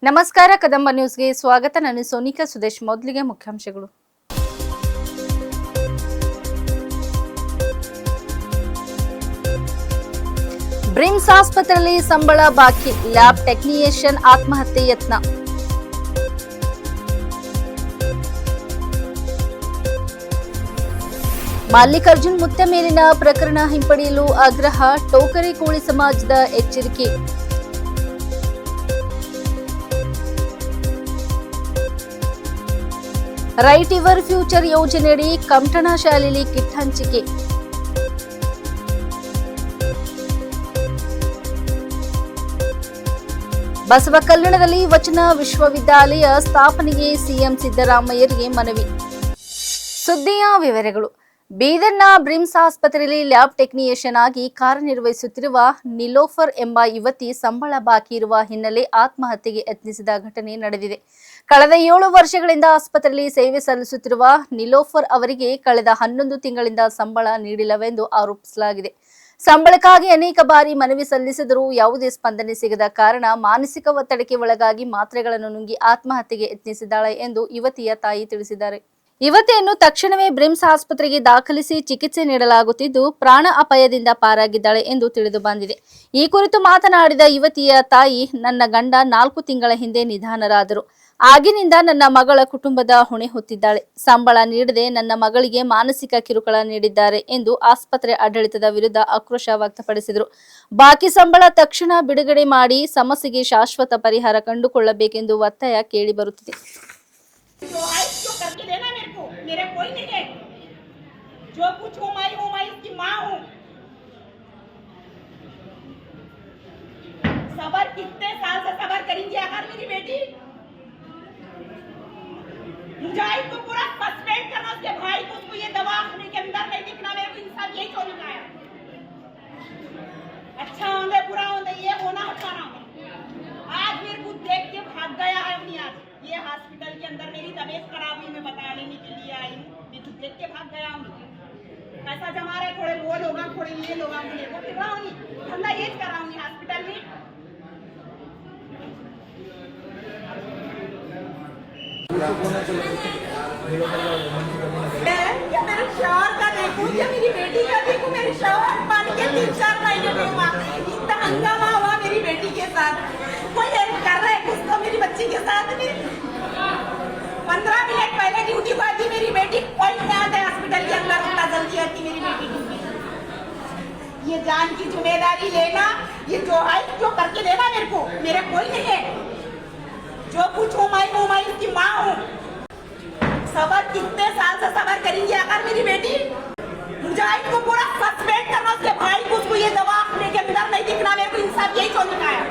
ನಮಸ್ಕಾರ ಕದಂಬ ನ್ಯೂಸ್ಗೆ ಸ್ವಾಗತ. ನಾನು ಸೋನಿಕಾ ಸುದೇಶ್. ಮೊದಲಿಗೆ ಮುಖ್ಯಾಂಶಗಳು. ಬ್ರಿಮ್ಸ್ ಆಸ್ಪತ್ರೆಯಲ್ಲಿ ಸಂಬಳ ಬಾಕಿ, ಲ್ಯಾಬ್ ಟೆಕ್ನಿಷಿಯನ್ ಆತ್ಮಹತ್ಯೆ ಯತ್ನ. ಮಲ್ಲಿಕಾರ್ಜುನ್ ಮುತ್ತೆ ಮೇಲಿನ ಪ್ರಕರಣ ಹಿಂಪಡೆಯಲು ಆಗ್ರಹ, ಟೋಕರಿ ಕೋಳಿ ಸಮಾಜದ ಎಚ್ಚರಿಕೆ. ರೈಟ್ ಯುವರ್ ಫ್ಯೂಚರ್ ಯೋಜನೆಯಡಿ ಕಮಟಣ ಶಾಲೆಯಲ್ಲಿ ಕಿಟ್ ಹಂಚಿಕೆ. ಬಸವಕಲ್ಯಾಣದಲ್ಲಿ ವಚನ ವಿಶ್ವವಿದ್ಯಾಲಯ ಸ್ಥಾಪನೆಗೆ ಸಿಎಂ ಸಿದ್ದರಾಮಯ್ಯರಿಗೆ ಮನವಿ. ಸುದ್ದಿಯ ವಿವರಗಳು. ಬೀದರ್ನ ಬ್ರಿಮ್ಸ್ ಆಸ್ಪತ್ರೆಯಲ್ಲಿ ಲ್ಯಾಬ್ ಟೆಕ್ನಿಷಿಯನ್ ಆಗಿ ಕಾರ್ಯನಿರ್ವಹಿಸುತ್ತಿರುವ ನಿಲೋಫರ್ ಎಂಬ ಯುವತಿ ಸಂಬಳ ಬಾಕಿ ಇರುವ ಹಿನ್ನೆಲೆ ಆತ್ಮಹತ್ಯೆಗೆ ಯತ್ನಿಸಿದ ಘಟನೆ ನಡೆದಿದೆ. ಕಳೆದ 7 ವರ್ಷಗಳಿಂದ ಆಸ್ಪತ್ರೆಯಲ್ಲಿ ಸೇವೆ ಸಲ್ಲಿಸುತ್ತಿರುವ ನಿಲೋಫರ್ ಅವರಿಗೆ ಕಳೆದ 11 ತಿಂಗಳಿಂದ ಸಂಬಳ ನೀಡಿಲ್ಲವೆಂದು ಆರೋಪಿಸಲಾಗಿದೆ. ಸಂಬಳಕ್ಕಾಗಿ ಅನೇಕ ಬಾರಿ ಮನವಿ ಸಲ್ಲಿಸಿದರೂ ಯಾವುದೇ ಸ್ಪಂದನೆ ಸಿಗದ ಕಾರಣ ಮಾನಸಿಕ ಒತ್ತಡಕ್ಕೆ ಒಳಗಾಗಿ ಮಾತ್ರೆಗಳನ್ನು ನುಂಗಿ ಆತ್ಮಹತ್ಯೆಗೆ ಯತ್ನಿಸಿದ್ದಾಳೆ ಎಂದು ಯುವತಿಯ ತಾಯಿ ತಿಳಿಸಿದ್ದಾರೆ. ಯುವತಿಯನ್ನು ತಕ್ಷಣವೇ ಬ್ರಿಮ್ಸ್ ಆಸ್ಪತ್ರೆಗೆ ದಾಖಲಿಸಿ ಚಿಕಿತ್ಸೆ ನೀಡಲಾಗುತ್ತಿದ್ದು ಪ್ರಾಣ ಅಪಾಯದಿಂದ ಪಾರಾಗಿದ್ದಾಳೆ ಎಂದು ತಿಳಿದು ಬಂದಿದೆ. ಈ ಕುರಿತು ಮಾತನಾಡಿದ ಯುವತಿಯ ತಾಯಿ, ನನ್ನ ಗಂಡ 4 ತಿಂಗಳ ಹಿಂದೆ ನಿಧನರಾದರು. ಆಗಿನಿಂದ ನನ್ನ ಮಗಳ ಕುಟುಂಬದ ಹೊಣೆ ಹೊತ್ತಿದ್ದಾಳೆ. ಸಂಬಳ ನೀಡದೆ ನನ್ನ ಮಗಳಿಗೆ ಮಾನಸಿಕ ಕಿರುಕುಳ ನೀಡಿದ್ದಾರೆ ಎಂದು ಆಸ್ಪತ್ರೆ ಆಡಳಿತದ ವಿರುದ್ಧ ಆಕ್ರೋಶ ವ್ಯಕ್ತಪಡಿಸಿದರು. ಬಾಕಿ ಸಂಬಳ ತಕ್ಷಣ ಬಿಡುಗಡೆ ಮಾಡಿ ಸಮಸ್ಯೆಗೆ ಶಾಶ್ವತ ಪರಿಹಾರ ಕಂಡುಕೊಳ್ಳಬೇಕೆಂದು ಒತ್ತಾಯ ಕೇಳಿಬರುತ್ತಿದೆ. मेरे कोई नहीं है, जो कुछ हूँ मैं उसकी माँ हूँ। सबर कितने साल से सबर करेंगी आखिर मेरी बेटी? मुजाहिद को पूरा सस्पेंड करना, उसके भाई को उसको ये दवाखाने के अंदर नहीं दिखना, मेरे को इंसान यही क्यों निकाया? अच्छा होंगे बुरा होंगे ये होना हटाना। आज मेरे को देख के भाग गया है अपनी आज ये हॉस्पिटल के अंदर मेरी तबीयत खराब हुई, मैं बता लेने के लिए आई हूँ, मैं तो देख के भाग गया हूँ। पैसा जमा रहे, थोड़े वो लोग थोड़े ये लोग मेरे को फिर रहा धंधा ये कराऊंगी हॉस्पिटल में। मेरे शौहर का देखूं या मेरी बेटी का देखूं, मेरे शौहर मान के 3-4 महीने में हुआ इतना हंगामा हुआ मेरी बेटी के साथ। कोई हेल्प कर रहा है कुछ तो मेरी बच्ची के साथ। 15 मिनट पहले ड्यूटी को आती मेरी बेटी, कोई नहीं आता हॉस्पिटल के अंदर, उतना जल्दी आती मेरी बेटी ड्यूटी। ये जान की जिम्मेदारी लेना, ये जो है जो करके देना मेरे को, मेरे कोई नहीं है, जो कुछ हूँ मैं उसकी माँ हूँ। सबर कितने साल से सबर करेंगी आखिर मेरी बेटी? मुजाहिद को पूरा सस्पेंड करना, उसके भाई को उसको ये दवाखाने के अंदर नहीं दिखना, मेरे को इंसान यही क्यों निकाया?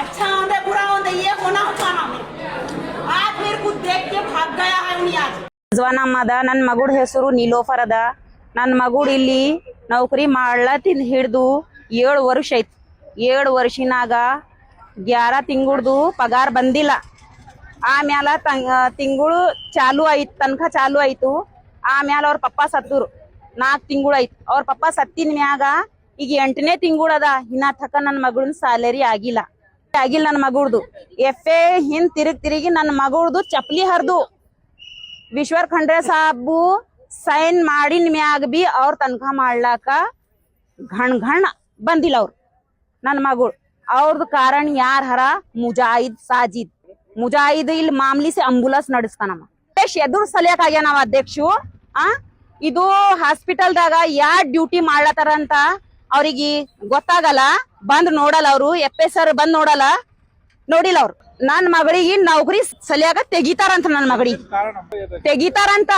अच्छा होंगे बुरा होंगे ये होना हटाना। आज मेरे को देख के भाग गया है उन्हीं आज। ಜವಾನಮ್ಮದ ನನ್ನ ಮಗುಡ ಹೆಸರು ನಿಲೋಫರ್ ಅದ. ನನ್ನ ಮಗುಡ್ ಇಲ್ಲಿ ನೌಕರಿ ಮಾಡ್ಲತ್ತಿಂದ ಹಿಡ್ದು 7 ವರ್ಷ ಐತಿ. 7 ವರ್ಷನಾಗ 11 ತಿಂಗಳದು ಪಗಾರ ಬಂದಿಲ್ಲ. ಆಮ್ಯಾಲ ತಿಂಗಳು ಚಾಲು ಆಯ್ತು, ತನಕ ಚಾಲು ಆಯ್ತು. ಆಮ್ಯಾಲ ಅವ್ರ ಪಪ್ಪ ಸತ್ತರು. 4 ತಿಂಗಳು ಆಯ್ತು. ಅವ್ರ ಪಪ್ಪ ಸತ್ತಿನ ಮ್ಯಾಗ ಈಗ 8ನೇ ತಿಂಗಳದ ಇನ್ನ ತಕ ನನ್ನ ಮಗಳನ್ನ ಸ್ಯಾಲರಿ ಆಗಿಲ್ಲ. ನನ್ನ ಮಗುಡ್ದು ಎಫ್ಎ ಹಿಂದ್ ತಿರುಗಿ ನನ್ನ ಮಗುಡ್ದು ಚಪ್ಲಿ ಹರಿದು ವಿಶ್ವರ್ ಖಂಡ್ರೆ ಸಾಬು ಸೈನ್ ಮಾಡಿನ ಮ್ಯಾಗ ಬಿ ಅವ್ರ ತನಕ ಮಾಡ್ಲಾಕ ಘಣ ಬಂದಿಲ್ಲ ಅವ್ರು. ನನ್ನ ಮಗಳು ಅವ್ರದ್ದು ಕಾರಣ ಯಾರ ಹರ? ಮುಜಾಹಿದ್ ಸಾಜಿದ್. ಮುಜಾಹಿದ್ ಇಲ್ಲಿ ಮಾಮೂಲಿ ಸೆ ಅಂಬುಲೆನ್ಸ್ ನಡೆಸ್ತಾನಮ್ಮ. ಎದುರು ಸಲಿಯಾಕ ಆಗ್ಯ ನಾವ್ ಅಧ್ಯಕ್ಷು. ಇದು ಹಾಸ್ಪಿಟಲ್ದಾಗ ಯಾರ್ ಡ್ಯೂಟಿ ಮಾಡ್ಲತ್ತಾರ ಅಂತ ಅವ್ರಿಗೆ ಗೊತ್ತಾಗಲ್ಲ. ಬಂದ್ ನೋಡಲ್ಲ ಅವ್ರು. ಎಫ್ಎಸ್ಆರ್ ಬಂದ್ ನೋಡಿಲ್ಲ ಅವ್ರು. ನನ್ ಮಗಳಿಗೆ ನೌಕರಿ ಸಲಿಯಾಗ ತೆಗಿತಾರಂತ, ನನ್ ಮಗಳಿಗೆ ತೆಗಿತಾರಂತ.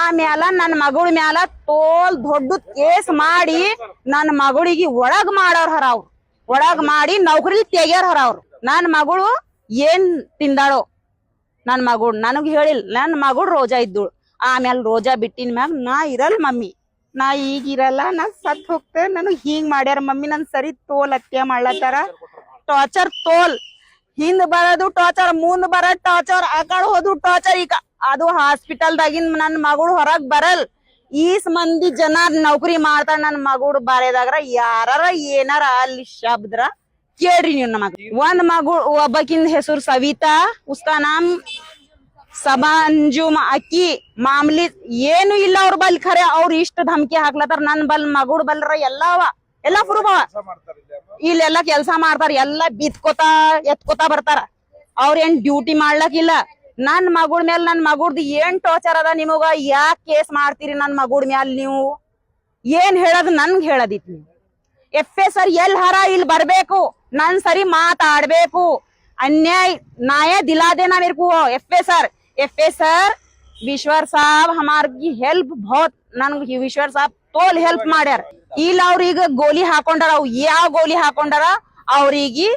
ಆಮ್ಯಾಲ ನನ್ ಮಗಳ ಮ್ಯಾಲ ತೋಲ್ ದೊಡ್ಡ ಕೇಸ್ ಮಾಡಿ ನನ್ ಮಗಳಿಗೆ ಒಳಗ್ ಮಾಡೋರ್ ಹರ ಅವ್ರು. ಒಳಗ್ ಮಾಡಿ ನೌಕರಿ ತೆಗ್ಯಾರ ಹರ ಅವ್ರು. ನನ್ ಮಗಳು ಏನ್ ತಿಂದಾಳೋ ನನ್ ಮಗಳು ನನಗ್ ಹೇಳಿಲ್ಲ. ನನ್ ಮಗಳು ರೋಜಾ ಇದ್ದಳು. ಆಮ್ಯಾಲ ರೋಜಾ ಬಿಟ್ಟಿನ ಮ್ಯಾಗ ನಾ ಇರಲ್ ಮಮ್ಮಿ, ನಾ ಈಗಿರಲ್ಲ, ನಾ ಸತ್ ಹೋಗ್ತೇ, ನನಗ್ ಹಿಂಗ್ ಮಾಡ್ಯಾರ ಮಮ್ಮಿ, ನನ್ ಸರಿ ತೋಲ್ ಹತ್ಯೆ ಮಾಡ್ಲತ್ತಾರ. ಟಾರ್ಚರ್ ತೋಲ್ ಹಿಂದ್ ಬರೋದು ಟಾರ್ಚರ್, ಮುಂದ್ ಬರೋದ್ ಟಾರ್ಚರ್, ಆ ಕಡೆ ಹೋದ್ರು ಟಾರ್ಚರ್. ಈಗ ಅದು ಹಾಸ್ಪಿಟಲ್ದಾಗಿನ್ ನನ್ ಮಗಳು ಹೊರಗ್ ಬರಲ್. ಈಸ್ ಮಂದಿ ಜನ ನೌಕರಿ ಮಾಡ್ತಾರ. ನನ್ ಮಗಳು ಬಾರೆದಾಗ್ರ ಯಾರ ಏನಾರ ಅಲ್ಲಿ ಶಬ್ದ್ರ ಕೇಳ್ರಿ ನೀವು ನಮಗ ಒಂದ್ ಮಗು ಒಬ್ಬಕಿಂದ ಹೆಸರು ಸವಿತಾ ಉಸ್ಕಾ ನಾಮ್ ಸಬಂಜುಮ್ ಅಕ್ಕಿ ಮಾಮೂಲಿ ಏನು ಇಲ್ಲ ಅವ್ರ ಬಲ್ ಖರೆ ಅವ್ರ ಇಷ್ಟ ಧಮಕಿ ಹಾಕ್ಲತ್ತಾರ ನನ್ ಬಲ್ ಮಗುಡ್ ಬಲ್ರ ಎಲ್ಲಾ ಪ್ರೂಫ್ ಅವ ಇಲ್ಲೆಲ್ಲಾ ಕೆಲ್ಸ ಮಾಡ್ತಾರ ಎಲ್ಲಾ ಬಿತ್ಕೋತಾ ಎತ್ಕೋತಾ ಬರ್ತಾರ ಅವ್ರ ಏನ್ ಡ್ಯೂಟಿ ಮಾಡ್ಲಕ್ಕಿಲ್ಲ ನನ್ ಮಗುಳ್ ಮೇಲ್ ನನ್ ಮಗುಡ್ದು ಏನ್ ಟಾರ್ಚರ್ ಅದ ನಿಮಗ ಯಾಕ್ ಕೇಸ್ ಮಾಡ್ತೀರಿ ನನ್ ಮಗುಳ್ ಮ್ಯಾಲ್ ನೀವು ಏನ್ ಹೇಳದ್ ನನ್ಗ್ ಹೇಳದಿತ್ ನೀವು FSR ಎಲ್ ಹರ ಇಲ್ಲಿ ಬರ್ಬೇಕು ನನ್ ಸರಿ ಮಾತಾಡ್ಬೇಕು अन्याय न्याय दिला देना मेरे को FSR विश्वर साहब हमारी हेल्प बहुत नन विश्वर साहब तोल हेल्प ಮಾಡ್ಯಾರ ಇಲ್ಲ ಅವ್ರೀಗ ಗೋಲಿ ಹಾಕೊಂಡಾರ ಅವ್ ಯಾವ ಗೋಲಿ ಹಾಕೊಂಡಾರ ಅವ್ರಿಗೆ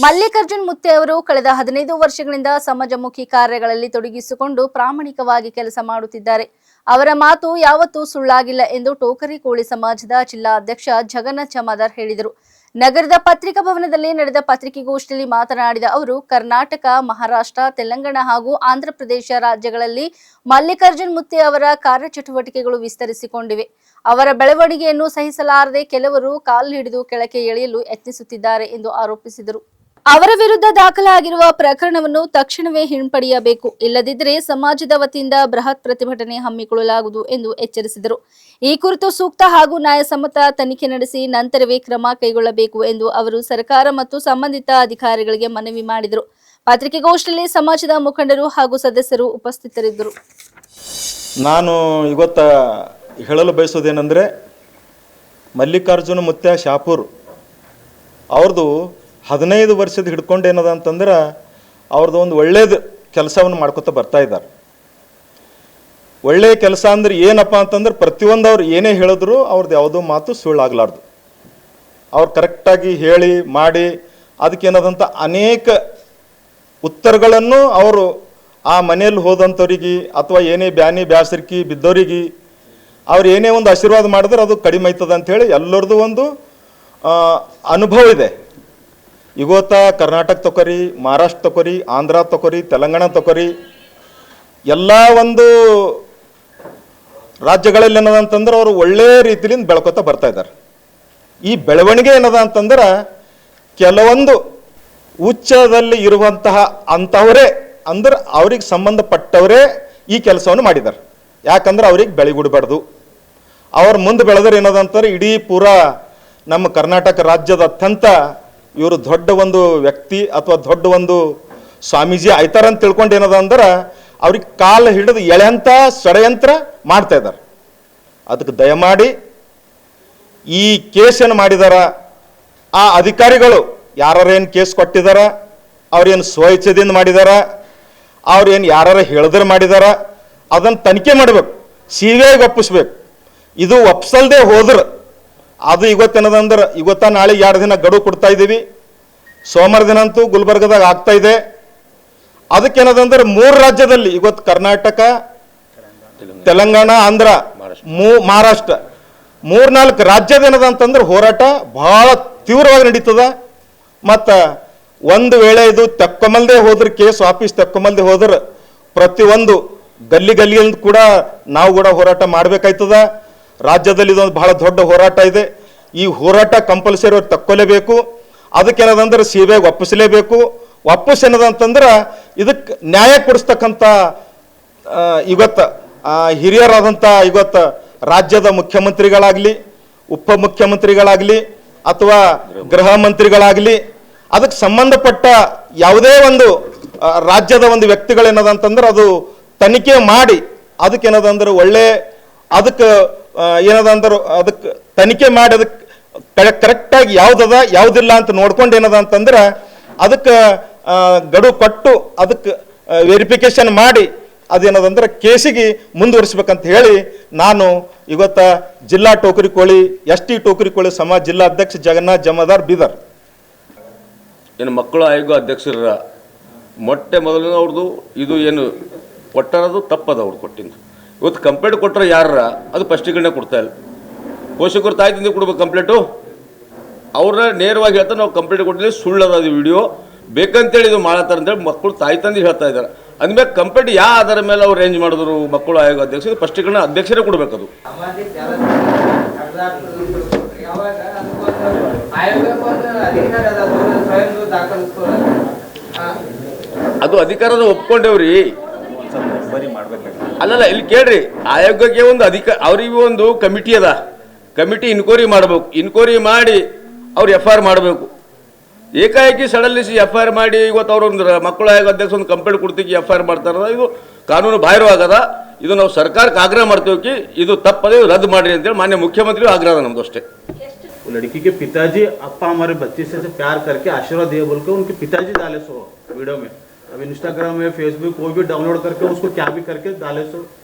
ಮಲ್ಲಿಕಾರ್ಜುನ್ ಮುತ್ತೆ ಅವರು ಕಳೆದ 15 ವರ್ಷಗಳಿಂದ ಸಮಾಜಮುಖಿ ಕಾರ್ಯಗಳಲ್ಲಿ ತೊಡಗಿಸಿಕೊಂಡು ಪ್ರಾಮಾಣಿಕವಾಗಿ ಕೆಲಸ ಮಾಡುತ್ತಿದ್ದಾರೆ. ಅವರ ಮಾತು ಯಾವತ್ತೂ ಸುಳ್ಳಾಗಿಲ್ಲ ಎಂದು ಟೋಕರಿ ಕೋಳಿ ಸಮಾಜದ ಜಿಲ್ಲಾಧ್ಯಕ್ಷ ಜಗನ್ನಾಥ್ ಜಮಾದಾರ್ ಹೇಳಿದರು. ನಗರದ ಪತ್ರಿಕಾ ಭವನದಲ್ಲಿ ನಡೆದ ಪತ್ರಿಕಾಗೋಷ್ಠಿಯಲ್ಲಿ ಮಾತನಾಡಿದ ಅವರು, ಕರ್ನಾಟಕ, ಮಹಾರಾಷ್ಟ್ರ, ತೆಲಂಗಾಣ ಹಾಗೂ ಆಂಧ್ರಪ್ರದೇಶ ರಾಜ್ಯಗಳಲ್ಲಿ ಮಲ್ಲಿಕಾರ್ಜುನ್ ಮುತ್ತೆ ಅವರ ಕಾರ್ಯಚಟುವಟಿಕೆಗಳು ವಿಸ್ತರಿಸಿಕೊಂಡಿವೆ. ಅವರ ಬೆಳವಣಿಗೆಯನ್ನು ಸಹಿಸಲಾರದೆ ಕೆಲವರು ಕಾಲು ಹಿಡಿದು ಕೆಳಕ್ಕೆ ಎಳೆಯಲು ಯತ್ನಿಸುತ್ತಿದ್ದಾರೆ ಎಂದು ಆರೋಪಿಸಿದರು. ಅವರ ವಿರುದ್ಧ ದಾಖಲಾಗಿರುವ ಪ್ರಕರಣವನ್ನು ತಕ್ಷಣವೇ ಹಿಂಪಡೆಯಬೇಕು, ಇಲ್ಲದಿದ್ದರೆ ಸಮಾಜದ ವತಿಯಿಂದ ಬೃಹತ್ ಪ್ರತಿಭಟನೆ ಹಮ್ಮಿಕೊಳ್ಳಲಾಗುವುದು ಎಂದು ಎಚ್ಚರಿಸಿದರು. ಈ ಕುರಿತು ಸೂಕ್ತ ಹಾಗೂ ನ್ಯಾಯಸಮ್ಮತ ತನಿಖೆ ನಡೆಸಿ ನಂತರವೇ ಕ್ರಮ ಕೈಗೊಳ್ಳಬೇಕು ಎಂದು ಅವರು ಸರ್ಕಾರ ಮತ್ತು ಸಂಬಂಧಿತ ಅಧಿಕಾರಿಗಳಿಗೆ ಮನವಿ ಮಾಡಿದರು. ಪತ್ರಿಕಾಗೋಷ್ಠಿಯಲ್ಲಿ ಸಮಾಜದ ಮುಖಂಡರು ಹಾಗೂ ಸದಸ್ಯರು ಉಪಸ್ಥಿತರಿದ್ದರು. ನಾನು ಇವತ್ತ ಹೇಳಲು ಬಯಸೋದೇನೆಂದರೆ, ಮಲ್ಲಿಕಾರ್ಜುನ ಮುತ್ತೆ ಶಾಪೂರ್ ಅವ್ರದ್ದು 15 ವರ್ಷದ ಹಿಡ್ಕೊಂಡು ಏನದ ಅಂತಂದ್ರೆ ಅವ್ರದ್ದು ಒಂದು ಒಳ್ಳೇದು ಕೆಲಸವನ್ನು ಮಾಡ್ಕೊತ ಬರ್ತಾ ಇದ್ದಾರೆ. ಒಳ್ಳೆಯ ಕೆಲಸ ಅಂದ್ರೆ ಏನಪ್ಪ ಅಂತಂದ್ರೆ ಪ್ರತಿಯೊಂದು ಅವ್ರು ಏನೇ ಹೇಳಿದ್ರು ಅವ್ರದ್ದು ಯಾವುದೋ ಮಾತು ಸುಳ್ಳಾಗಲಾರ್ದು. ಅವ್ರು ಕರೆಕ್ಟಾಗಿ ಹೇಳಿ ಮಾಡಿ ಅದಕ್ಕೇನದಂಥ ಅನೇಕ ಉತ್ತರಗಳನ್ನು ಅವರು ಆ ಮನೆಯಲ್ಲಿ ಹೋದಂಥವ್ರಿಗೆ ಅಥವಾ ಏನೇ ಬ್ಯಾಸರಿಕೆ ಬಿದ್ದವರಿಗೆ ಅವ್ರು ಏನೇ ಒಂದು ಆಶೀರ್ವಾದ ಮಾಡಿದ್ರೆ ಅದು ಕಡಿಮೆ ಆಯ್ತದ ಅಂಥೇಳಿ ಎಲ್ಲರದ್ದು ಒಂದು ಅನುಭವ ಇದೆ. ಇವತ್ತ ಕರ್ನಾಟಕ ತಕೋರಿ, ಮಹಾರಾಷ್ಟ್ರ ತಕೋರಿ, ಆಂಧ್ರ ತಕೋರಿ, ತೆಲಂಗಾಣ ತಕೋರಿ, ಎಲ್ಲ ಒಂದು ರಾಜ್ಯಗಳಲ್ಲಿ ಏನದ ಅಂತಂದ್ರೆ ಅವರು ಒಳ್ಳೆಯ ರೀತಿಯಿಂದ ಬೆಳ್ಕೊತಾ ಬರ್ತಾ ಇದ್ದಾರೆ. ಈ ಬೆಳವಣಿಗೆ ಏನದ ಅಂತಂದ್ರೆ ಕೆಲವೊಂದು ಉಚ್ಚದಲ್ಲಿ ಇರುವಂತಹ ಅಂಥವರೇ ಅಂದ್ರೆ ಅವ್ರಿಗೆ ಸಂಬಂಧಪಟ್ಟವರೇ ಈ ಕೆಲಸವನ್ನು ಮಾಡಿದ್ದಾರೆ. ಯಾಕಂದ್ರೆ ಅವ್ರಿಗೆ ಬೆಳಿಗುಡಬಾರ್ದು. ಅವ್ರ ಮುಂದೆ ಬೆಳೆದ್ರೆ ಏನದ ಅಂತಾರೆ ಇಡೀ ಪೂರಾ ನಮ್ಮ ಕರ್ನಾಟಕ ರಾಜ್ಯದ ಅತ್ಯಂತ ಇವರು ದೊಡ್ಡ ಒಂದು ವ್ಯಕ್ತಿ ಅಥವಾ ದೊಡ್ಡ ಒಂದು ಸ್ವಾಮೀಜಿ ಆಯ್ತಾರಂತ ತಿಳ್ಕೊಂಡು ಏನದ ಅಂದ್ರೆ ಅವ್ರಿಗೆ ಕಾಲು ಹಿಡಿದು ಎಳೆಯಂತ ಷಡ್ಯಂತ್ರ ಮಾಡ್ತಾ ಇದ್ದಾರೆ. ಅದಕ್ಕೆ ದಯಮಾಡಿ ಈ ಕೇಸನ್ನು ಮಾಡಿದಾರ ಆ ಅಧಿಕಾರಿಗಳು ಯಾರೇನು ಕೇಸ್ ಕೊಟ್ಟಿದಾರ, ಅವ್ರೇನು ಸ್ವಇಚ್ಛೆದಿಂದ ಮಾಡಿದಾರ, ಅವ್ರೇನು ಯಾರು ಹೇಳಿದ್ರೆ ಮಾಡಿದಾರ, ಅದನ್ನು ತನಿಖೆ ಮಾಡಬೇಕು, ಸಿಬಿಐಗೆ ಒಪ್ಪಿಸ್ಬೇಕು. ಇದು ಒಪ್ಸಲ್ದೆ ಹೋದ್ರೆ ಅದು ಇವತ್ತೇನದಂದ್ರೆ ಇವತ್ತ ನಾಳೆ 2 ದಿನ ಗಡುವು ಕೊಡ್ತಾ ಇದ್ದೀವಿ. ಸೋಮವಾರ ದಿನ ಅಂತೂ ಗುಲ್ಬರ್ಗದಾಗ ಆಗ್ತಾ ಇದೆ. ಅದಕ್ಕೇನದಂದ್ರೆ 3 ರಾಜ್ಯದಲ್ಲಿ ಇವತ್ತು ಕರ್ನಾಟಕ, ತೆಲಂಗಾಣ, ಆಂಧ್ರ, ಮಹಾರಾಷ್ಟ್ರ 3-4 ರಾಜ್ಯದ ಏನದಂತಂದ್ರೆ ಹೋರಾಟ ಬಹಳ ತೀವ್ರವಾಗಿ ನಡೀತದ. ಮತ್ತು ಒಂದು ವೇಳೆ ಇದು ತೆಕ್ಕೊಂಬಲ್ದೆ ಹೋದ್ರೆ, ಕೇಸ್ ವಾಪಸ್ ತೆಕ್ಕೊಂಬಲ್ದೆ ಹೋದ್ರೆ ಪ್ರತಿಯೊಂದು ಗಲ್ಲಿಯಲ್ಲಿ ಕೂಡ ನಾವು ಕೂಡ ಹೋರಾಟ ಮಾಡಬೇಕಾಯ್ತದ. ರಾಜ್ಯದಲ್ಲಿ ಇದೊಂದು ಬಹಳ ದೊಡ್ಡ ಹೋರಾಟ ಇದೆ. ಈ ಹೋರಾಟ ಕಂಪಲ್ಸರಿ ಅವ್ರು ತಕ್ಕೊಲೇಬೇಕು. ಅದಕ್ಕೇನದಂದ್ರೆ ಸಿಬಿಐಗೆ ಒಪ್ಪಿಸಲೇಬೇಕು. ಒಪ್ಪಿಸೇನದಂತಂದ್ರೆ ಇದಕ್ಕೆ ನ್ಯಾಯ ಕೊಡಿಸ್ತಕ್ಕಂಥ ಇವತ್ತು ಹಿರಿಯರಾದಂಥ ಇವತ್ತು ರಾಜ್ಯದ ಮುಖ್ಯಮಂತ್ರಿಗಳಾಗಲಿ, ಉಪಮುಖ್ಯಮಂತ್ರಿಗಳಾಗಲಿ ಅಥವಾ ಗೃಹ ಮಂತ್ರಿಗಳಾಗಲಿ, ಅದಕ್ಕೆ ಸಂಬಂಧಪಟ್ಟ ಯಾವುದೇ ಒಂದು ರಾಜ್ಯದ ಒಂದು ವ್ಯಕ್ತಿಗಳೇನದಂತಂದ್ರೆ ಅದು ತನಿಖೆ ಮಾಡಿ ಅದಕ್ಕೇನದಂದ್ರೆ ಒಳ್ಳೆ ಅದಕ್ಕೆ ಏನದಂದ್ರೆ ಅದಕ್ಕೆ ತನಿಖೆ ಮಾಡಿ ಅದಕ್ಕೆ ಕರೆಕ್ಟಾಗಿ ಯಾವುದದ ಯಾವುದಿಲ್ಲ ಅಂತ ನೋಡ್ಕೊಂಡು ಏನದ ಅಂತಂದ್ರೆ ಅದಕ್ಕೆ ಗಡುವು ಕೊಟ್ಟು ಅದಕ್ಕೆ ವೆರಿಫಿಕೇಶನ್ ಮಾಡಿ ಅದೇನದಂದ್ರೆ ಕೇಸಿಗೆ ಮುಂದುವರಿಸ್ಬೇಕಂತ ಹೇಳಿ ನಾನು ಇವತ್ತ ಜಿಲ್ಲಾ ಟೋಕರಿ ಕೋಳಿ ST ಟೋಕರಿ ಕೋಳಿ ಸಮಾಜ ಜಿಲ್ಲಾ ಅಧ್ಯಕ್ಷ ಜಗನ್ನಾಥ್ ಜಮಾದಾರ್ ಬೀದರ್. ಏನು ಮಕ್ಕಳು ಆಯೋಗ ಅಧ್ಯಕ್ಷರ ಮೊಟ್ಟೆ ಮೊದಲಿನ ಅವ್ರದ್ದು ಇದು ಏನು ಕೊಟ್ಟರದು ತಪ್ಪದ ಅವ್ರು ಕೊಟ್ಟಿದ್ದು. ಇವತ್ತು ಕಂಪ್ಲೇಂಟ್ ಕೊಟ್ಟರೆ ಯಾರ ಅದು ಫಸ್ಟಿಗೆ ಕೊಡ್ತಾ ಇಲ್ಲ. ಪೋಷಕರು ತಾಯಿ ತಂದೆ ಕೊಡ್ಬೇಕು ಕಂಪ್ಲೇಂಟು. ಅವ್ರನ್ನ ನೇರವಾಗಿ ಹೇಳ್ತಾರೆ ನಾವು ಕಂಪ್ಲೇಂಟ್ ಕೊಟ್ಟಿಲ್ಲ, ಸುಳ್ಳದ ಅದು ವಿಡಿಯೋ ಬೇಕಂತೇಳಿ ಇದು ಮಾಡತ್ತಾರೆ ಅಂತೇಳಿ ಮಕ್ಕಳು ತಾಯಿ ತಂದೆ ಹೇಳ್ತಾ ಇದ್ದಾರೆ. ಅಂದಮೇಲೆ ಕಂಪ್ಲೇಂಟ್ ಯಾವ ಆಧಾರ ಮೇಲೆ ಅವ್ರು ರೇಂಜ್ ಮಾಡಿದ್ರು ಮಕ್ಕಳು ಆಯೋಗ ಅಧ್ಯಕ್ಷರು ಫಸ್ಟಿಗೆ ಅಧ್ಯಕ್ಷರೇ ಕೊಡಬೇಕದು. ಅದು ಅಧಿಕಾರದ ಒಪ್ಕೊಂಡೇವ್ರಿ. ಅಲ್ಲಲ್ಲ, ಇಲ್ಲಿ ಕೇಳ್ರಿ, ಆಯೋಗಕ್ಕೆ ಒಂದು ಅವರಿಗೆ ಒಂದು ಕಮಿಟಿ ಅದ. ಕಮಿಟಿ ಇನ್ಕ್ವೈರಿ ಮಾಡಬೇಕು. ಇನ್ಕ್ವೈರಿ ಮಾಡಿ ಅವ್ರು FIR ಮಾಡಬೇಕು. ಏಕಾಏಕಿ ಸಡನ್ಲಿ FIR ಮಾಡಿ ಇವತ್ತು ಅವರೊಂದು ಮಕ್ಕಳ ಆಯೋಗ ಅಧ್ಯಕ್ಷ ಒಂದು ಕಂಪ್ಲೇಂಟ್ ಕೊಡ್ತೀವಿ FIR ಮಾಡ್ತಾರ, ಇದು ಕಾನೂನು ಬಾಹಿರವಾಗದ. ಇದು ನಾವು ಸರ್ಕಾರಕ್ಕೆ ಆಗ್ರಹ ಮಾಡ್ತೀವಿ, ಇದು ತಪ್ಪದೆ ರದ್ದು ಮಾಡ್ರಿ ಅಂತೇಳಿ ಮಾನ್ಯ ಮುಖ್ಯಮಂತ್ರಿ ಆಗ್ರಹ ನಮ್ದು ಅಷ್ಟೇ. लड़की के पिताजी अप्पा हमारे बच्चे से प्यार करके आशीर्वाद दिए बोल के उनके पिताजी डाले सो वीडियो में. अब इंस्टाग्राम में फेसबुक कोई भी डाउनलोड करके उसको क्या भी करके डाले सो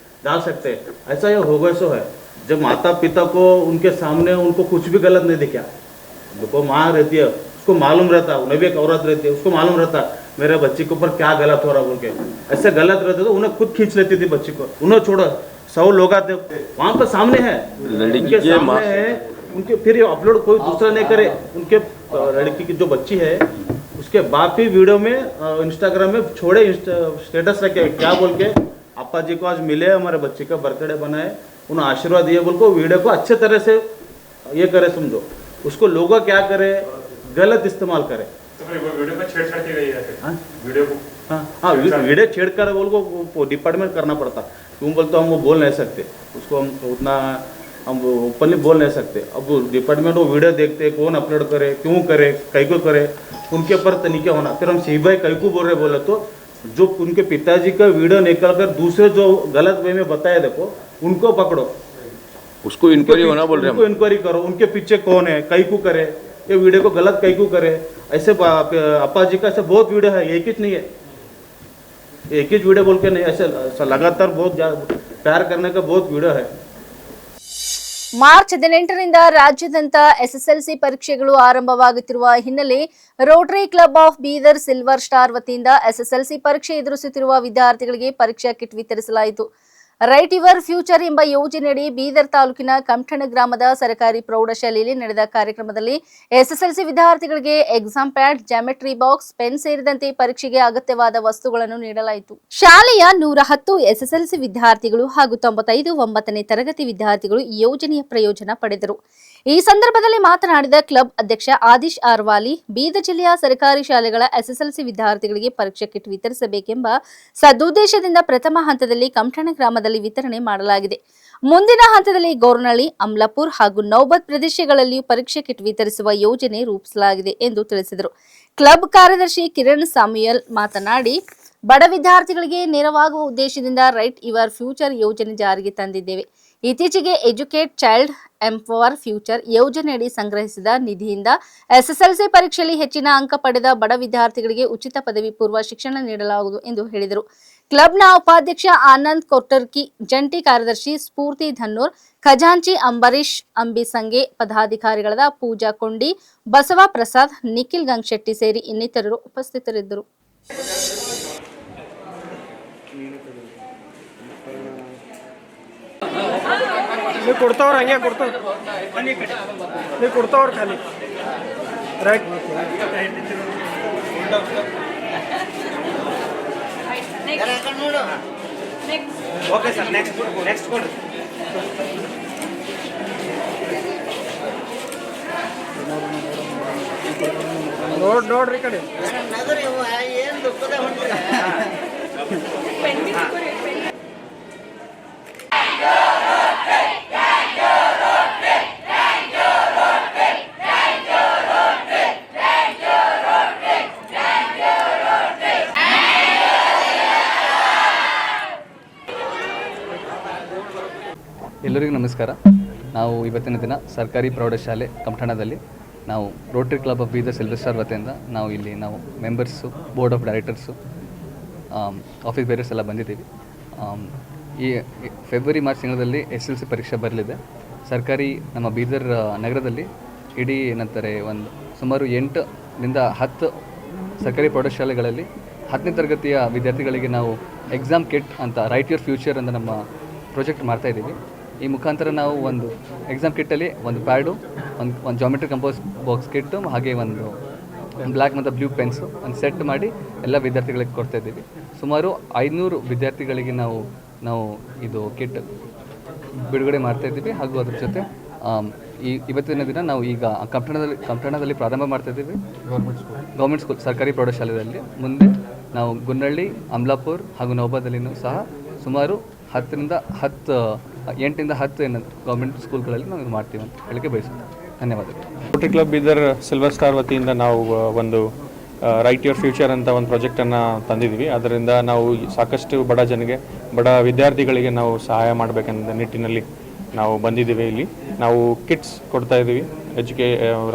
डाल सकते हैं. ऐसा ये हो गए सो है. जब माता पिता को उनके सामने उनको कुछ भी गलत नहीं दिखा. देखो माँ रहती है, उसको मालूम रहता, उन्हें भी एक औरत रहती है, उसको मालूम रहता मेरे बच्चे के ऊपर क्या गलत हो रहा बोल के. ऐसे गलत रहते तो उन्हें खुद खींच लेती थी बच्ची को. उन्हें छोड़ो, 100 लोग आते वहाँ पर सामने है, उनके सामने है, उनके फिर ये अपलोड कोई दूसरा नहीं करे. उनके लड़की की जो बच्ची है उसके बाप ही वीडियो में इंस्टाग्राम में छोड़े, स्टेटस रखे क्या बोल के, अप्पा जी को आज मिले, हमारे बच्चे का बर्थडे बनाए, उन्हें आशीर्वाद दिए बोल को वीडियो को अच्छे तरह से ये करे. समझो उसको लोग क्या करे, गलत इस्तेमाल करे. वीडियो में छेड़छाड़ की गई है. वीडियो को हाँ वीडियो छेड़ कर बोल को डिपार्टमेंट करना पड़ता. क्यों बोलते हम वो बोल नहीं सकते, उसको हम उतना हम ओपनली बोल नहीं सकते. अब डिपार्टमेंट वो वीडियो देखते, कौन अपलोड करे, क्यों करे, कई को करे, उनके ऊपर तनिखे होना. फिर हम सीबीआई कई को बोल रहे बोले तो जो उनके पिताजी का वीडियो निकल कर दूसरे जो गलत वे में बताया देखो उनको पकड़ो, उसको इंक्वायरी होना बोल रहे हैं. उनको इंक्वायरी करो, उनके पीछे कौन है, कई को करे, ये वीडियो को गलत कई को करे. ऐसे अप्पा जी का ऐसे बहुत वीडियो है, एक ही नहीं है, एक ही वीडियो बोल के नहीं, ऐसे लगातार बहुत प्यार करने का बहुत वीडियो है. ಮಾರ್ಚ್ 18ರಿಂದ ರಾಜ್ಯಾದ್ಯಂತ ಎಸ್ಎಸ್ಎಲ್ಸಿ ಪರೀಕ್ಷೆಗಳು ಆರಂಭವಾಗುತ್ತಿರುವ ಹಿನ್ನೆಲೆ Rotary Club of Bidar silver star ವತಿಯಿಂದ ಎಸ್ಎಸ್ಎಲ್ಸಿ ಪರೀಕ್ಷೆ ಎದುರಿಸುತ್ತಿರುವ ವಿದ್ಯಾರ್ಥಿಗಳಿಗೆ ಪರೀಕ್ಷಾ ಕಿಟ್ ವಿತರಿಸಲಾಯಿತು. ರೈಟ್ ಯುವರ್ ಫ್ಯೂಚರ್ ಎಂಬ ಯೋಜನೆಯಡಿ ಬೀದರ್ ತಾಲೂಕಿನ ಕಮಠಣ ಗ್ರಾಮದ ಸರ್ಕಾರಿ ಪ್ರೌಢಶಾಲೆಯಲ್ಲಿ ನಡೆದ ಕಾರ್ಯಕ್ರಮದಲ್ಲಿ ಎಸ್ಎಸ್ಎಲ್ಸಿ ವಿದ್ಯಾರ್ಥಿಗಳಿಗೆ exam pad, geometry box, pen ಸೇರಿದಂತೆ ಪರೀಕ್ಷೆಗೆ ಅಗತ್ಯವಾದ ವಸ್ತುಗಳನ್ನು ನೀಡಲಾಯಿತು. ಶಾಲೆಯ 110 ಎಸ್ಎಸ್ಎಲ್ಸಿ ವಿದ್ಯಾರ್ಥಿಗಳು ಹಾಗೂ 95 9ನೇ ತರಗತಿ ವಿದ್ಯಾರ್ಥಿಗಳು ಈ ಯೋಜನೆಯ ಪ್ರಯೋಜನ ಪಡೆದರು. ಈ ಸಂದರ್ಭದಲ್ಲಿ ಮಾತನಾಡಿದ ಕ್ಲಬ್ ಅಧ್ಯಕ್ಷ ಆದಿಶ್ ಆರ್ವಾಲಿ, ಬೀದರ್ ಜಿಲ್ಲೆಯ ಸರ್ಕಾರಿ ಶಾಲೆಗಳ ಎಸ್ಎಸ್ಎಲ್ಸಿ ವಿದ್ಯಾರ್ಥಿಗಳಿಗೆ ಪರೀಕ್ಷಾ ಕಿಟ್ ವಿತರಿಸಬೇಕೆಂಬ ಸದುದ್ದೇಶದಿಂದ ಪ್ರಥಮ ಹಂತದಲ್ಲಿ ಕಮಠಣ ಗ್ರಾಮದಲ್ಲಿ ವಿತರಣೆ ಮಾಡಲಾಗಿದೆ. ಮುಂದಿನ ಹಂತದಲ್ಲಿ ಗೋರ್ನಳ್ಳಿ, ಅಮ್ಲಾಪುರ್ ಹಾಗೂ ನೌಬತ್ ಪ್ರದೇಶಗಳಲ್ಲಿಯೂ ಪರೀಕ್ಷಾ ಕಿಟ್ ವಿತರಿಸುವ ಯೋಜನೆ ರೂಪಿಸಲಾಗಿದೆ ಎಂದು ತಿಳಿಸಿದರು. ಕ್ಲಬ್ ಕಾರ್ಯದರ್ಶಿ ಕಿರಣ್ ಸಾಮ್ಯುಯಲ್ ಮಾತನಾಡಿ, ಬಡ ವಿದ್ಯಾರ್ಥಿಗಳಿಗೆ ನೆರವಾಗುವ ಉದ್ದೇಶದಿಂದ ರೈಟ್ ಯುವರ್ ಫ್ಯೂಚರ್ ಯೋಜನೆ ಜಾರಿಗೆ ತಂದಿದ್ದೇವೆ. ಇತ್ತೀಚೆಗೆ ಎಜುಕೇಟ್ ಚೈಲ್ಡ್ ಎಂಪವರ್ ಫ್ಯೂಚರ್ ಯೋಜನೆಯಡಿ ಸಂಗ್ರಹಿಸಿದ ನಿಧಿಯಿಂದ ಎಸ್ಎಸ್ಎಲ್ಸಿ ಪರೀಕ್ಷೆಯಲ್ಲಿ ಹೆಚ್ಚಿನ ಅಂಕ ಪಡೆದ ಬಡ ವಿದ್ಯಾರ್ಥಿಗಳಿಗೆ ಉಚಿತ ಪದವಿ ಪೂರ್ವ ಶಿಕ್ಷಣ ನೀಡಲಾಗುವುದು ಎಂದು ಹೇಳಿದರು. ಕ್ಲಬ್ನ ಉಪಾಧ್ಯಕ್ಷ ಆನಂದ್ ಕೊಟ್ಟರ್ಕಿ, ಜಂಟಿ ಕಾರ್ಯದರ್ಶಿ ಸ್ಫೂರ್ತಿ ಧನ್ನೂರ್, ಖಜಾಂಚಿ ಅಂಬರೀಶ್ ಅಂಬಿಸಂಗೆ, ಪದಾಧಿಕಾರಿಗಳಾದ ಪೂಜಾ ಕೊಂಡಿ, ಬಸವ ಪ್ರಸಾದ್, ನಿಖಿಲ್ ಗಂಗಶೆಟ್ಟಿ ಸೇರಿ ಇನ್ನಿತರರು ಉಪಸ್ಥಿತರಿದ್ದರು. ನೀವು ಕೊಡ್ತಾವ್ರ ಹಂಗೆ ಕೊಡ್ತಾವ್ರ ನೀವು ಕೊಡ್ತಾವ್ರ ಖಾಲಿ ರೈಟ್ ಓಕೆ ಸರ್. ನೆಕ್ಸ್ಟ್ ಕೊಡ್ರಿ. ನೋಡ್ರಿ ಈ ಕಡೆ ಎಲ್ಲರಿಗೂ ನಮಸ್ಕಾರ. ನಾವು ಇವತ್ತಿನ ದಿನ ಸರ್ಕಾರಿ ಪ್ರೌಢಶಾಲೆ ಕಮಠಣದಲ್ಲಿ ನಾವು Rotary Club of Bidar silver star ವತಿಯಿಂದ ನಾವು members, board of directors, office bearers ಎಲ್ಲ ಬಂದಿದ್ದೀವಿ. ಈ ಫೆಬ್ರವರಿ ಮಾರ್ಚ್ ತಿಂಗಳಲ್ಲಿ SSLC ಪರೀಕ್ಷೆ ಬರಲಿದೆ. ಸರ್ಕಾರಿ ನಮ್ಮ ಬೀದರ್ ನಗರದಲ್ಲಿ ಇಡೀ ಏನಂತಾರೆ ಒಂದು ಸುಮಾರು 8ರಿಂದ 10 ಸರ್ಕಾರಿ ಪ್ರೌಢಶಾಲೆಗಳಲ್ಲಿ 10ನೇ ತರಗತಿಯ ವಿದ್ಯಾರ್ಥಿಗಳಿಗೆ ನಾವು ಎಕ್ಸಾಮ್ ಕಿಟ್ ಅಂತ ರೈಟ್ ಯುವರ್ ಫ್ಯೂಚರ್ ಅಂತ ನಮ್ಮ ಪ್ರಾಜೆಕ್ಟ್ ಮಾಡ್ತಾಯಿದ್ದೀವಿ. ಈ ಮುಖಾಂತರ ನಾವು ಒಂದು ಎಕ್ಸಾಮ್ ಕಿಟ್ಟಲ್ಲಿ ಒಂದು ಪ್ಯಾಡು, ಒಂದು ಜಾಮೆಟ್ರಿ ಕಂಪೋಸ್ ಬಾಕ್ಸ್ ಕಿಟ್ಟು, ಹಾಗೆ ಒಂದು ಬ್ಲ್ಯಾಕ್ ಮತ್ತು ಬ್ಲೂ ಪೆನ್ಸು ಒಂದು ಸೆಟ್ ಮಾಡಿ ಎಲ್ಲ ವಿದ್ಯಾರ್ಥಿಗಳಿಗೆ ಕೊಡ್ತಾಯಿದ್ದೀವಿ. ಸುಮಾರು 500 ವಿದ್ಯಾರ್ಥಿಗಳಿಗೆ ನಾವು ಇದು ಕಿಟ್ ಬಿಡುಗಡೆ ಮಾಡ್ತಾಯಿದ್ದೀವಿ. ಹಾಗೂ ಅದ್ರ ಜೊತೆ ಇವತ್ತಿನ ದಿನ ನಾವು ಈಗ ಕಂಠಣದಲ್ಲಿ ಪ್ರಾರಂಭ ಮಾಡ್ತಾಯಿದ್ದೀವಿ. ಗೌರ್ಮೆಂಟ್ ಸ್ಕೂಲ್ ಸರ್ಕಾರಿ ಪ್ರೌಢಶಾಲೆಯಲ್ಲಿ. ಮುಂದೆ ನಾವು ಗುನ್ನಳ್ಳಿ, ಅಮ್ಲಾಪುರ್ ಹಾಗೂ ನೌಬಾದಲ್ಲಿನೂ ಸಹ ಸುಮಾರು 8ರಿಂದ 10 ಗೌರ್ಮೆಂಟ್ ಸ್ಕೂಲ್ಗಳಲ್ಲಿ ನಾವು ಇದು ಮಾಡ್ತೀವಿ ಅಂತ ಹೇಳಕ್ಕೆ ಬಯಸುತ್ತೇವೆ. ಧನ್ಯವಾದಗಳು. Rotary club Bidar silver star ವತಿಯಿಂದ ನಾವು ಒಂದು ರೈಟ್ ಯುವರ್ ಫ್ಯೂಚರ್ ಅಂತ ಒಂದು ಪ್ರಾಜೆಕ್ಟನ್ನು ತಂದಿದ್ದೀವಿ. ಅದರಿಂದ ನಾವು ಸಾಕಷ್ಟು ಬಡ ವಿದ್ಯಾರ್ಥಿಗಳಿಗೆ ನಾವು ಸಹಾಯ ಮಾಡಬೇಕಂತ ನಿಟ್ಟಿನಲ್ಲಿ ನಾವು ಬಂದಿದ್ದೀವಿ. ಇಲ್ಲಿ ನಾವು ಕಿಟ್ಸ್ ಕೊಡ್ತಾ ಇದ್ದೀವಿ,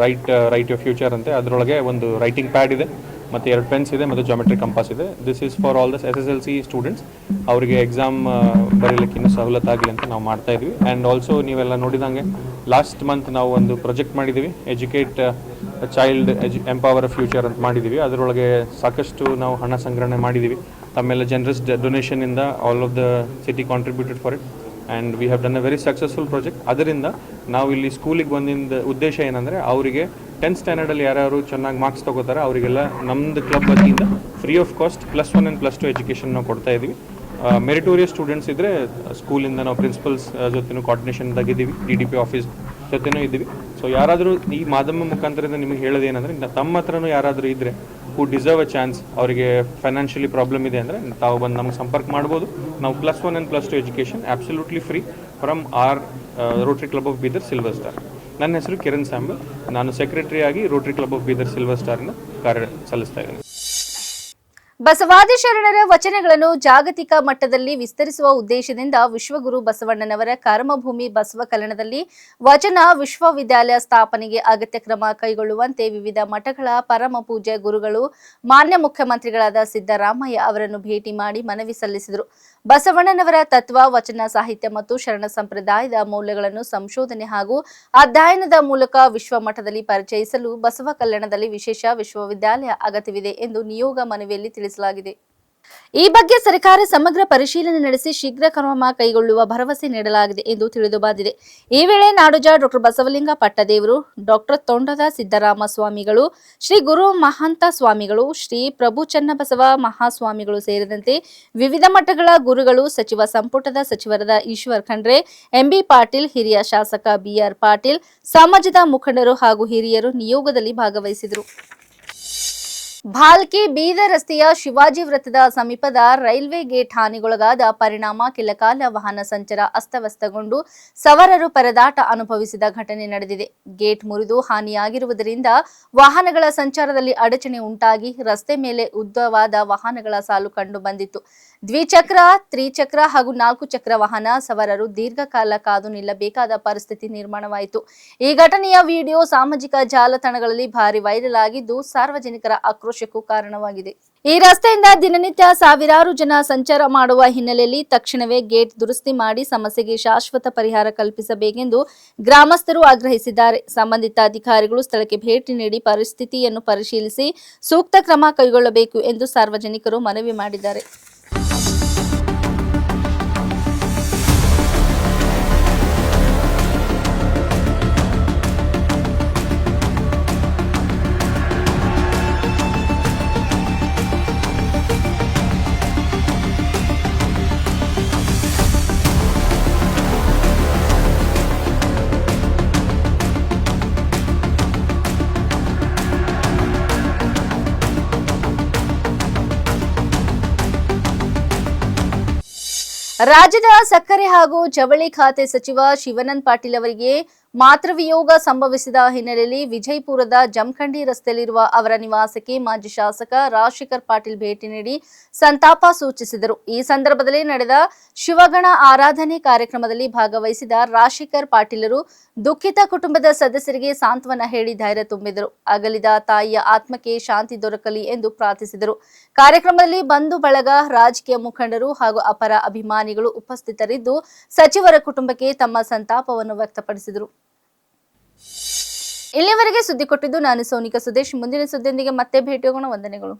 ರೈಟ್ ಯುವರ್ ಫ್ಯೂಚರ್ ಅಂತ. ಅದರೊಳಗೆ ಒಂದು ರೈಟಿಂಗ್ ಪ್ಯಾಡ್ ಇದೆ ಮತ್ತು 2 ಪೆನ್ಸ್ ಇದೆ ಮತ್ತು ಜಾಮೆಟ್ರಿ ಕಂಪಾಸ್ ಇದೆ. This is for all the SSLC students. ಅವರಿಗೆ ಎಕ್ಸಾಮ್ ಬರೀಲಿಕ್ಕೆ ಇನ್ನೂ ಸವಲತ್ತಾಗಲಿ ಅಂತ ನಾವು ಮಾಡ್ತಾ ಇದ್ವಿ. ಆ್ಯಂಡ್ ಆಲ್ಸೋ ನೀವೆಲ್ಲ ನೋಡಿದಂಗೆ ಲಾಸ್ಟ್ ಮಂತ್ ನಾವು ಒಂದು ಪ್ರಾಜೆಕ್ಟ್ ಮಾಡಿದ್ದೀವಿ, ಎಜುಕೇಟ್ ಚೈಲ್ಡ್ ಎಂಪವರ್ ಫ್ಯೂಚರ್ ಅಂತ ಮಾಡಿದ್ದೀವಿ. ಅದರೊಳಗೆ ಸಾಕಷ್ಟು ನಾವು ಹಣ ಸಂಗ್ರಹಣೆ ಮಾಡಿದ್ದೀವಿ. ತಮ್ಮೆಲ್ಲ ಜನರಸ್ ಡೊನೇಷನಿಂದ all of the city contributed for it and we have done a very successful project. ಅದರಿಂದ ನಾವು ಇಲ್ಲಿ ಸ್ಕೂಲಿಗೆ ಬಂದಿದ್ದ ಉದ್ದೇಶ ಏನಂದರೆ, ಅವರಿಗೆ 10th ಸ್ಟ್ಯಾಂಡರ್ಡಲ್ಲಿ ಯಾರ್ಯಾರು ಚೆನ್ನಾಗಿ ಮಾರ್ಕ್ಸ್ ತೊಗೋತಾರೆ ಅವರಿಗೆಲ್ಲ ನಮ್ಮದು ಕ್ಲಬ್ ವತಿಯಿಂದ free of cost +1 and +2 education ನಾವು ಕೊಡ್ತಾ ಇದ್ದೀವಿ. ಮೆರಿಟೋರಿಯಸ್ ಸ್ಟೂಡೆಂಟ್ಸ್ ಇದ್ದರೆ ಸ್ಕೂಲಿಂದ ನಾವು ಪ್ರಿನ್ಸಿಪಲ್ಸ್ ಜೊತೆನೂ ಕೋಆರ್ಡಿನೇಷನ್ದಾಗಿದ್ದೀವಿ, DDP ಆಫೀಸ್ ಜೊತೆನೂ ಇದ್ದೀವಿ. ಸೊ ಯಾರಾದರೂ ಈ ಮಾಧ್ಯಮ ಮುಖಾಂತರದಿಂದ ನಿಮಗೆ ಹೇಳೋದೇನೆಂದರೆ, ತಮ್ಮ ಹತ್ರನೂ ಯಾರಾದರೂ ಇದ್ದರೆ ಹೂ ಡಿಸರ್ವ್ ಅ ಚಾನ್ಸ್, ಅವರಿಗೆ ಫೈನಾನ್ಷಿಯಲಿ ಪ್ರಾಬ್ಲಮ್ ಇದೆ ಅಂದರೆ ತಾವು ಬಂದು ನಮಗೆ ಸಂಪರ್ಕ ಮಾಡ್ಬೋದು. ನಾವು +1 and +2 education absolutely free from our Rotary Club of Bidar silver star. ನನ್ನ ಹೆಸರು ಕಿರಣ್ ಸ್ಯಾಂಬಲ್. ನಾನು ಸೆಕ್ರೆಟರಿಯಾಗಿ Rotary Club of Bidar silver ಸ್ಟಾರ್ನ ಕಾರ್ಯ ಸಲ್ಲಿಸ್ತಾ ಇದ್ದೀನಿ. ಬಸವಾದಿ ಶರಣರ ವಚನಗಳನ್ನು ಜಾಗತಿಕ ಮಟ್ಟದಲ್ಲಿ ವಿಸ್ತರಿಸುವ ಉದ್ದೇಶದಿಂದ ವಿಶ್ವಗುರು ಬಸವಣ್ಣನವರ ಕರ್ಮಭೂಮಿ ಬಸವ ಕಲ್ಯಾಣದಲ್ಲಿ ವಚನ ವಿಶ್ವವಿದ್ಯಾಲಯ ಸ್ಥಾಪನೆಗೆ ಅಗತ್ಯ ಕ್ರಮ ಕೈಗೊಳ್ಳುವಂತೆ ವಿವಿಧ ಮಠಗಳ ಪರಮ ಪೂಜ್ಯ ಗುರುಗಳು ಮಾನ್ಯ ಮುಖ್ಯಮಂತ್ರಿಗಳಾದ ಸಿದ್ದರಾಮಯ್ಯ ಅವರನ್ನು ಭೇಟಿ ಮಾಡಿ ಮನವಿ ಸಲ್ಲಿಸಿದರು. ಬಸವಣ್ಣನವರ ತತ್ವ, ವಚನ ಸಾಹಿತ್ಯ ಮತ್ತು ಶರಣ ಸಂಪ್ರದಾಯದ ಮೌಲ್ಯಗಳನ್ನು ಸಂಶೋಧನೆ ಹಾಗೂ ಅಧ್ಯಯನದ ಮೂಲಕ ವಿಶ್ವ ಮಟ್ಟದಲ್ಲಿ ಪರಿಚಯಿಸಲು ಬಸವ ಕಲ್ಯಾಣದಲ್ಲಿ ವಿಶೇಷ ವಿಶ್ವವಿದ್ಯಾಲಯ ಅಗತ್ಯವಿದೆ ಎಂದು ನಿಯೋಗ ಮನವಿಯಲ್ಲಿ ತಿಳಿಸಲಾಗಿದೆ. ಈ ಬಗ್ಗೆ ಸರ್ಕಾರ ಸಮಗ್ರ ಪರಿಶೀಲನೆ ನಡೆಸಿ ಶೀಘ್ರ ಕ್ರಮ ಕೈಗೊಳ್ಳುವ ಭರವಸೆ ನೀಡಲಾಗಿದೆ ಎಂದು ತಿಳಿದು ಬಂದಿದೆ. ಈ ವೇಳೆ ನಾಡೋಜ ಡಾ ಬಸವಲಿಂಗ ಪಟ್ಟದೇವರು, ಡಾ ತೊಂಡದ ಸಿದ್ದರಾಮ ಸ್ವಾಮಿಗಳು, ಶ್ರೀ ಗುರು ಮಹಂತ ಸ್ವಾಮಿಗಳು, ಶ್ರೀ ಪ್ರಭು ಚನ್ನಬಸವ ಮಹಾಸ್ವಾಮಿಗಳು ಸೇರಿದಂತೆ ವಿವಿಧ ಮಠಗಳ ಗುರುಗಳು, ಸಚಿವ ಸಂಪುಟದ ಸಚಿವರಾದ ಈಶ್ವರ್ ಖಂಡ್ರೆ, ಎಂಬಿ ಪಾಟೀಲ್, ಹಿರಿಯ ಶಾಸಕ ಬಿಆರ್ ಪಾಟೀಲ್, ಸಮಾಜದ ಮುಖಂಡರು ಹಾಗೂ ಹಿರಿಯರು ನಿಯೋಗದಲ್ಲಿ ಭಾಗವಹಿಸಿದರು. ಭಾಲ್ಕಿ ಬೀದರ್ ರಸ್ತೆಯ ಶಿವಾಜಿ ವೃತ್ತದ ಸಮೀಪದ ರೈಲ್ವೆ ಗೇಟ್ ಹಾನಿಗೊಳಗಾದ ಪರಿಣಾಮ ಕೆಲಕಾಲ ವಾಹನ ಸಂಚಾರ ಅಸ್ತವ್ಯಸ್ತಗೊಂಡು ಸವಾರರು ಪರದಾಟ ಅನುಭವಿಸಿದ ಘಟನೆ ನಡೆದಿದೆ. ಗೇಟ್ ಮುರಿದು ಹಾನಿಯಾಗಿರುವುದರಿಂದ ವಾಹನಗಳ ಸಂಚಾರದಲ್ಲಿ ಅಡಚಣೆ ಉಂಟಾಗಿ ರಸ್ತೆ ಮೇಲೆ ಉದ್ದವಾದ ವಾಹನಗಳ ಸಾಲು ಕಂಡು ಬಂದಿತ್ತು. ದ್ವಿಚಕ್ರ, ತ್ರಿಚಕ್ರ ಹಾಗೂ 4 ಚಕ್ರ ವಾಹನ ಸವಾರರು ದೀರ್ಘಕಾಲ ಕಾದು ನಿಲ್ಲಬೇಕಾದ ಪರಿಸ್ಥಿತಿ ನಿರ್ಮಾಣವಾಯಿತು. ಈ ಘಟನೆಯ ವಿಡಿಯೋ ಸಾಮಾಜಿಕ ಜಾಲತಾಣಗಳಲ್ಲಿ ಭಾರಿ ವೈರಲ್ ಆಗಿದ್ದು ಸಾರ್ವಜನಿಕರ ಆಕ್ರೋಶಕ್ಕೂ ಕಾರಣವಾಗಿದೆ. ಈ ರಸ್ತೆಯಿಂದ ದಿನನಿತ್ಯ ಸಾವಿರಾರು ಜನ ಸಂಚಾರ ಮಾಡುವ ಹಿನ್ನೆಲೆಯಲ್ಲಿ ತಕ್ಷಣವೇ ಗೇಟ್ ದುರಸ್ತಿ ಮಾಡಿ ಸಮಸ್ಯೆಗೆ ಶಾಶ್ವತ ಪರಿಹಾರ ಕಲ್ಪಿಸಬೇಕೆಂದು ಗ್ರಾಮಸ್ಥರು ಆಗ್ರಹಿಸಿದ್ದಾರೆ. ಸಂಬಂಧಿತ ಅಧಿಕಾರಿಗಳು ಸ್ಥಳಕ್ಕೆ ಭೇಟಿ ನೀಡಿ ಪರಿಸ್ಥಿತಿಯನ್ನು ಪರಿಶೀಲಿಸಿ ಸೂಕ್ತ ಕ್ರಮ ಕೈಗೊಳ್ಳಬೇಕು ಎಂದು ಸಾರ್ವಜನಿಕರು ಮನವಿ ಮಾಡಿದ್ದಾರೆ. ರಾಜ್ಯದ ಸಕ್ಕರೆ ಹಾಗೂ ಜವಳಿ ಖಾತೆ ಸಚಿವ ಶಿವಾನಂದ ಪಾಟೀಲ್ ಅವರಿಗೆ ಮಾತೃವಿಯೋಗ ಸಂಭವಿಸಿದ ಹಿನ್ನೆಲೆಯಲ್ಲಿ ವಿಜಯಪುರದ ಜಮಖಂಡಿ ರಸ್ತೆಯಲ್ಲಿರುವ ಅವರ ನಿವಾಸಕ್ಕೆ ಮಾಜಿ ಶಾಸಕ ರಾಜಶೇಖರ್ ಪಾಟೀಲ್ ಭೇಟಿ ನೀಡಿ ಸಂತಾಪ ಸೂಚಿಸಿದರು. ಈ ಸಂದರ್ಭದಲ್ಲಿ ನಡೆದ ಶಿವಗಣ ಆರಾಧನೆ ಕಾರ್ಯಕ್ರಮದಲ್ಲಿ ಭಾಗವಹಿಸಿದ ರಾಜಶೇಖರ್ ಪಾಟೀಲರು ದುಃಖಿತ ಕುಟುಂಬದ ಸದಸ್ಯರಿಗೆ ಸಾಂತ್ವನ ಹೇಳಿ ಧೈರ್ಯ ತುಂಬಿದರು. ಅಗಲಿದ ತಾಯಿಯ ಆತ್ಮಕ್ಕೆ ಶಾಂತಿ ದೊರಕಲಿ ಎಂದು ಪ್ರಾರ್ಥಿಸಿದರು. ಕಾರ್ಯಕ್ರಮದಲ್ಲಿ ಬಂಧು ಬಳಗ, ರಾಜಕೀಯ ಮುಖಂಡರು ಹಾಗೂ ಅಪರ ಅಭಿಮಾನಿಗಳು ಉಪಸ್ಥಿತರಿದ್ದು ಸಚಿವರ ಕುಟುಂಬಕ್ಕೆ ತಮ್ಮ ಸಂತಾಪವನ್ನು ವ್ಯಕ್ತಪಡಿಸಿದರು. ಇಲ್ಲಿವರೆಗೆ ಸುದ್ದಿ ಕೊಟ್ಟಿದ್ದು ನಾನು ಸೋನಿಕಾ ಸುದೇಶ್. ಮುಂದಿನ ಸುದ್ದಿಯೊಂದಿಗೆ ಮತ್ತೆ ಭೇಟಿಯಾಗೋಣ. ವಂದನೆಗಳು.